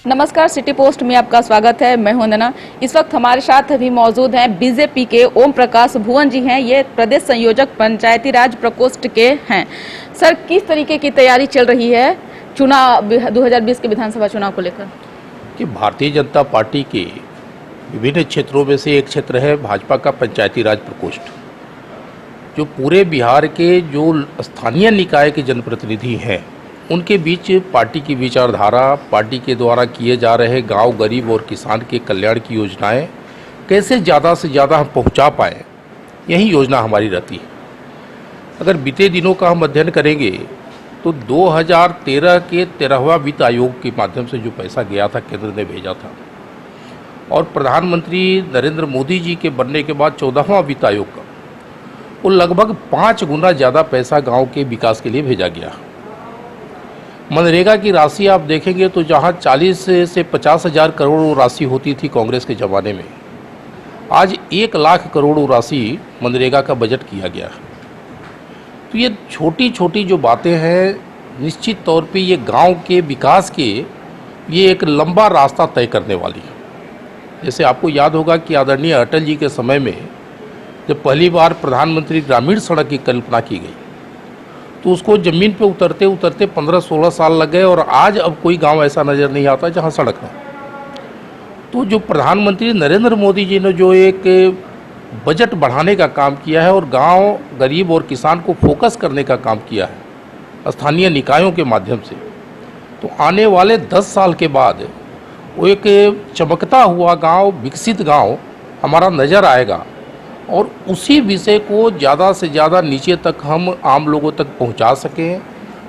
नमस्कार, city post में आपका स्वागत है। मैं हूं वंदना। इस वक्त हमारे साथ अभी मौजूद हैं बीजेपी के ओम प्रकाश भुवन जी हैं। ये प्रदेश संयोजक पंचायती राज प्रकोष्ठ के हैं। सर, किस तरीके की तैयारी चल रही है चुनाव 2020 के विधानसभा चुनाव को लेकर? कि भारतीय जनता पार्टी के विभिन्न क्षेत्रों में से एक क्षेत्र है भाजपा का पंचायती राज प्रकोष्ठ, जो पूरे बिहार के जो स्थानीय निकाय के जनप्रतिनिधि हैं उनके बीच पार्टी की विचारधारा, पार्टी के द्वारा किए जा रहे गांव, गरीब और किसान के कल्याण की योजनाएं कैसे ज़्यादा से ज़्यादा हम पहुंचा पाएँ, यही योजना हमारी रहती है। अगर बीते दिनों का हम अध्ययन करेंगे तो 2013 के 13वां वित्त आयोग के माध्यम से जो पैसा गया था, केंद्र ने भेजा था, और प्रधानमंत्री नरेंद्र मोदी जी के बनने के बाद 14वां वित्त आयोग का, वो लगभग 5 गुना ज़्यादा पैसा गांव के विकास के लिए भेजा गया। मनरेगा की राशि आप देखेंगे तो जहां 40 से 50 हज़ार करोड़ राशि होती थी कांग्रेस के ज़माने में, आज 1 लाख करोड़ राशि मनरेगा का बजट किया गया। तो ये छोटी छोटी जो बातें हैं, निश्चित तौर पे ये गांव के विकास के ये एक लंबा रास्ता तय करने वाली है। जैसे आपको याद होगा कि आदरणीय अटल जी के समय में जब पहली बार प्रधानमंत्री ग्रामीण सड़क की कल्पना की गई तो उसको ज़मीन पे उतरते उतरते 15-16 साल लग गए, और आज अब कोई गांव ऐसा नज़र नहीं आता जहां सड़क है। तो जो प्रधानमंत्री नरेंद्र मोदी जी ने जो एक बजट बढ़ाने का काम किया है और गांव, गरीब और किसान को फोकस करने का काम किया है स्थानीय निकायों के माध्यम से, तो आने वाले 10 साल के बाद वो एक चमकता हुआ गांव, विकसित गांव हमारा नज़र आएगा, और उसी विषय को ज़्यादा से ज़्यादा नीचे तक हम आम लोगों तक पहुंचा सकें,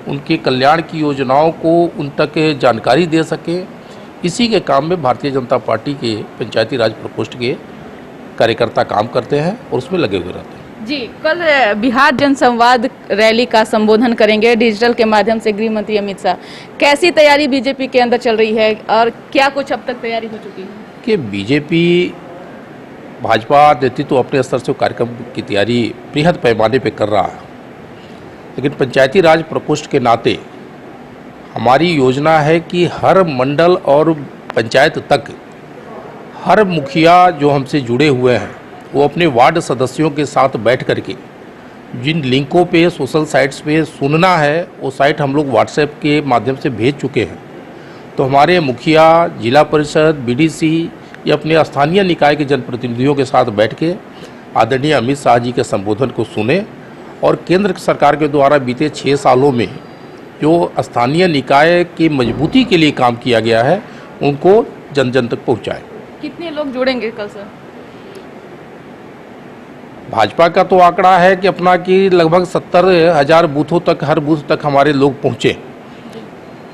उनके कल्याण की योजनाओं को उन तक जानकारी दे सकें। इसी के काम में भारतीय जनता पार्टी के पंचायती राज प्रकोष्ठ के कार्यकर्ता काम करते हैं और उसमें लगे हुए रहते हैं। जी, कल बिहार जनसंवाद रैली का संबोधन करेंगे डिजिटल के माध्यम से गृह मंत्री अमित शाह। कैसी तैयारी बीजेपी के अंदर चल रही है और क्या कुछ अब तक तैयारी हो चुकी है? कि बीजेपी, भाजपा नेतृत्व अपने स्तर से कार्यक्रम की तैयारी बृहद पैमाने पर कर रहा है, लेकिन पंचायती राज प्रकोष्ठ के नाते हमारी योजना है कि हर मंडल और पंचायत तक हर मुखिया जो हमसे जुड़े हुए हैं वो अपने वार्ड सदस्यों के साथ बैठ करके जिन लिंकों पे, सोशल साइट्स पे सुनना है, वो साइट हम लोग व्हाट्सएप के माध्यम से भेज चुके हैं। तो हमारे मुखिया, जिला परिषद, बीडीसी ये अपने स्थानीय निकाय के जनप्रतिनिधियों के साथ बैठ के आदरणीय अमित शाह जी के संबोधन को सुने, और केंद्र सरकार के द्वारा बीते 6 सालों में जो स्थानीय निकाय की मजबूती के लिए काम किया गया है उनको जन जन तक पहुँचाए। कितने लोग जुड़ेंगे कल सर? भाजपा का तो आंकड़ा है कि अपना कि लगभग 70,000 बूथों तक, हर बूथ तक हमारे लोग पहुँचे,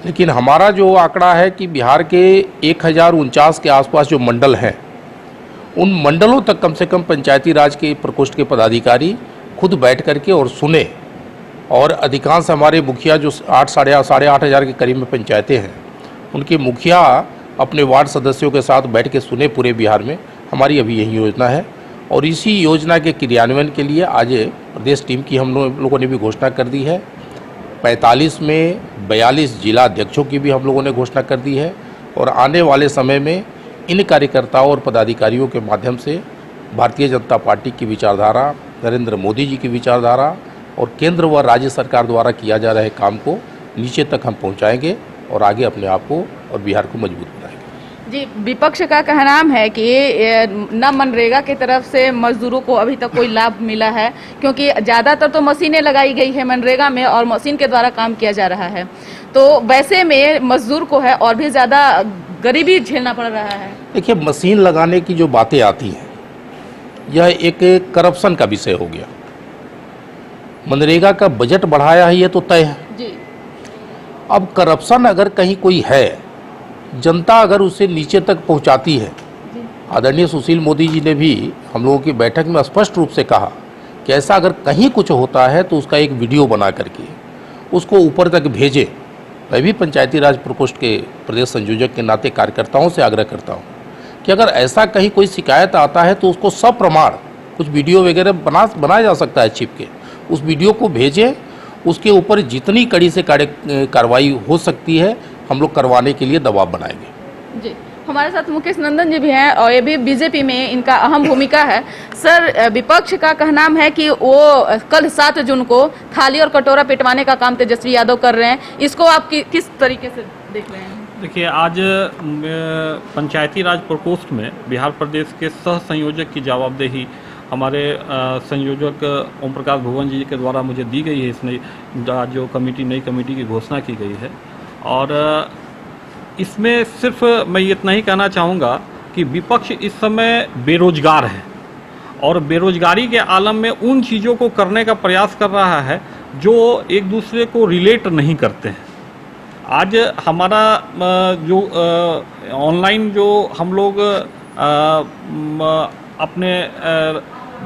लेकिन हमारा जो आंकड़ा है कि बिहार के 1049 के आसपास जो मंडल हैं, उन मंडलों तक कम से कम पंचायती राज के प्रकोष्ठ के पदाधिकारी खुद बैठ करके और सुने, और अधिकांश हमारे मुखिया जो 8,500 के करीब में पंचायतें हैं, उनके मुखिया अपने वार्ड सदस्यों के साथ बैठ के सुने पूरे बिहार में। हमारी अभी यही योजना है, और इसी योजना के क्रियान्वयन के लिए आज प्रदेश टीम की हम लोगों ने भी घोषणा कर दी है। 45 में 42 जिला अध्यक्षों की भी हम लोगों ने घोषणा कर दी है, और आने वाले समय में इन कार्यकर्ताओं और पदाधिकारियों के माध्यम से भारतीय जनता पार्टी की विचारधारा, नरेंद्र मोदी जी की विचारधारा और केंद्र व राज्य सरकार द्वारा किया जा रहे काम को नीचे तक हम पहुंचाएंगे और आगे अपने आप को और बिहार को मजबूत बनाएंगे। जी, विपक्ष का कहना है कि न मनरेगा की तरफ से मजदूरों को अभी तक कोई लाभ मिला है, क्योंकि ज़्यादातर तो मशीनें लगाई गई है मनरेगा में और मशीन के द्वारा काम किया जा रहा है, तो वैसे में मजदूर को है और भी ज़्यादा गरीबी झेलना पड़ रहा है। देखिए, मशीन लगाने की जो बातें आती हैं, यह एक करप्शन का विषय हो गया। मनरेगा का बजट बढ़ाया है, ये तो तय है जी। अब करप्शन अगर कहीं कोई है, जनता अगर उसे नीचे तक पहुंचाती है, आदरणीय सुशील मोदी जी ने भी हम लोगों की बैठक में स्पष्ट रूप से कहा कि ऐसा अगर कहीं कुछ होता है तो उसका एक वीडियो बना करके उसको ऊपर तक भेजे। मैं भी पंचायती राज प्रकोष्ठ के प्रदेश संयोजक के नाते कार्यकर्ताओं से आग्रह करता हूँ कि अगर ऐसा कहीं कोई शिकायत आता है तो उसको सप्रमाण कुछ वीडियो वगैरह बनाया जा सकता है छिप के, उस वीडियो को भेजें, उसके ऊपर जितनी कड़ी से कार्रवाई हो सकती है हम लोग करवाने के लिए दबाव बनाएंगे। जी, हमारे साथ मुकेश नंदन जी भी हैं और ये भी बीजेपी में इनका अहम भूमिका है। सर, विपक्ष का कहना है कि वो कल 7 जून को थाली और कटोरा पिटवाने का काम तेजस्वी यादव कर रहे हैं, इसको आप किस तरीके से देख रहे हैं? देखिए, आज पंचायती राज प्रकोष्ठ में बिहार प्रदेश के सह संयोजक की जवाबदेही हमारे संयोजक ओम प्रकाश भुवन जी के द्वारा मुझे दी गई है। इसने जो नई कमेटी की घोषणा की गई है, और इसमें सिर्फ मैं इतना ही कहना चाहूँगा कि विपक्ष इस समय बेरोजगार है और बेरोजगारी के आलम में उन चीज़ों को करने का प्रयास कर रहा है जो एक दूसरे को रिलेट नहीं करते हैं। आज हमारा जो ऑनलाइन जो हम लोग अपने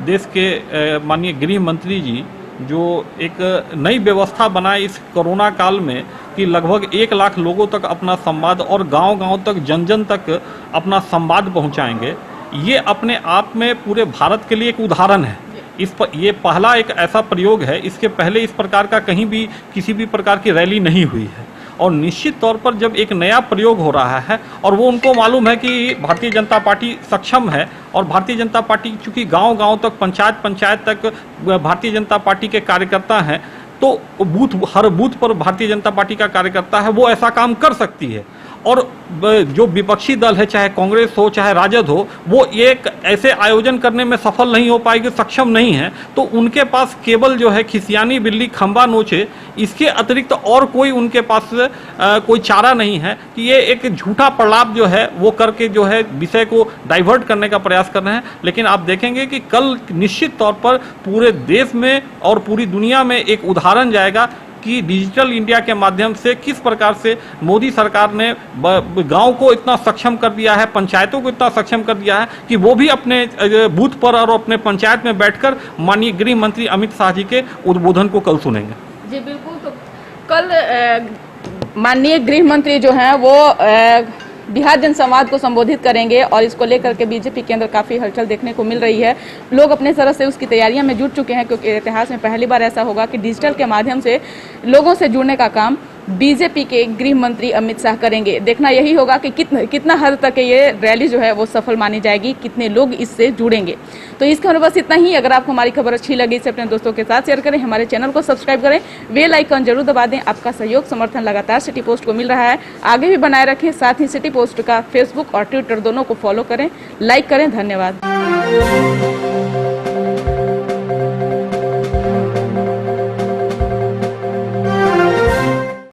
देश के माननीय गृह मंत्री जी जो एक नई व्यवस्था बनाए इस कोरोना काल में कि लगभग 1 लाख लोगों तक अपना संवाद और गांव-गांव तक जन-जन तक अपना संवाद पहुंचाएंगे, ये अपने आप में पूरे भारत के लिए एक उदाहरण है। ये पहला एक ऐसा प्रयोग है, इसके पहले इस प्रकार का कहीं भी किसी भी प्रकार की रैली नहीं हुई है, और निश्चित तौर पर जब एक नया प्रयोग हो रहा है और वो उनको मालूम है कि भारतीय जनता पार्टी सक्षम है, और भारतीय जनता पार्टी चूँकि गांव-गांव तक पंचायत तक भारतीय जनता पार्टी के कार्यकर्ता हैं, तो हर बूथ पर भारतीय जनता पार्टी का कार्यकर्ता है, वो ऐसा काम कर सकती है। और जो विपक्षी दल है, चाहे कांग्रेस हो चाहे राजद हो, वो एक ऐसे आयोजन करने में सफल नहीं हो पाएगी, सक्षम नहीं है, तो उनके पास केवल जो है खिसियानी बिल्ली खंबा नोचे, इसके अतिरिक्त और कोई उनके पास कोई चारा नहीं है कि ये एक झूठा प्रलाप जो है वो करके जो है विषय को डाइवर्ट करने का प्रयास कर रहे हैं। लेकिन आप देखेंगे कि कल निश्चित तौर पर पूरे देश में और पूरी दुनिया में एक उदाहरण जाएगा कि डिजिटल इंडिया के माध्यम से किस प्रकार से मोदी सरकार ने गांव को इतना सक्षम कर दिया है, पंचायतों को इतना सक्षम कर दिया है कि वो भी अपने बूथ पर और अपने पंचायत में बैठकर माननीय गृह मंत्री अमित शाह जी के उद्बोधन को कल सुनेंगे। जी बिल्कुल, तो कल माननीय गृह मंत्री जो हैं वो बिहार जनसंवाद को संबोधित करेंगे और इसको लेकर के बीजेपी के अंदर काफ़ी हलचल देखने को मिल रही है। लोग अपने तरह से उसकी तैयारियां में जुट चुके हैं, क्योंकि इतिहास में पहली बार ऐसा होगा कि डिजिटल के माध्यम से लोगों से जुड़ने का काम बीजेपी के गृह मंत्री अमित शाह करेंगे। देखना यही होगा कि कितना हद तक ये रैली जो है वो सफल मानी जाएगी, कितने लोग इससे जुड़ेंगे। तो इसके बाद बस इतना ही। अगर आपको हमारी खबर अच्छी लगी इसे अपने दोस्तों के साथ शेयर करें, हमारे चैनल को सब्सक्राइब करें, बेल आइकन जरूर दबा दें। आपका सहयोग समर्थन लगातार सिटी पोस्ट को मिल रहा है, आगे भी बनाए रखें। साथ ही सिटी पोस्ट का फेसबुक और ट्विटर दोनों को फॉलो करें, लाइक करें। धन्यवाद।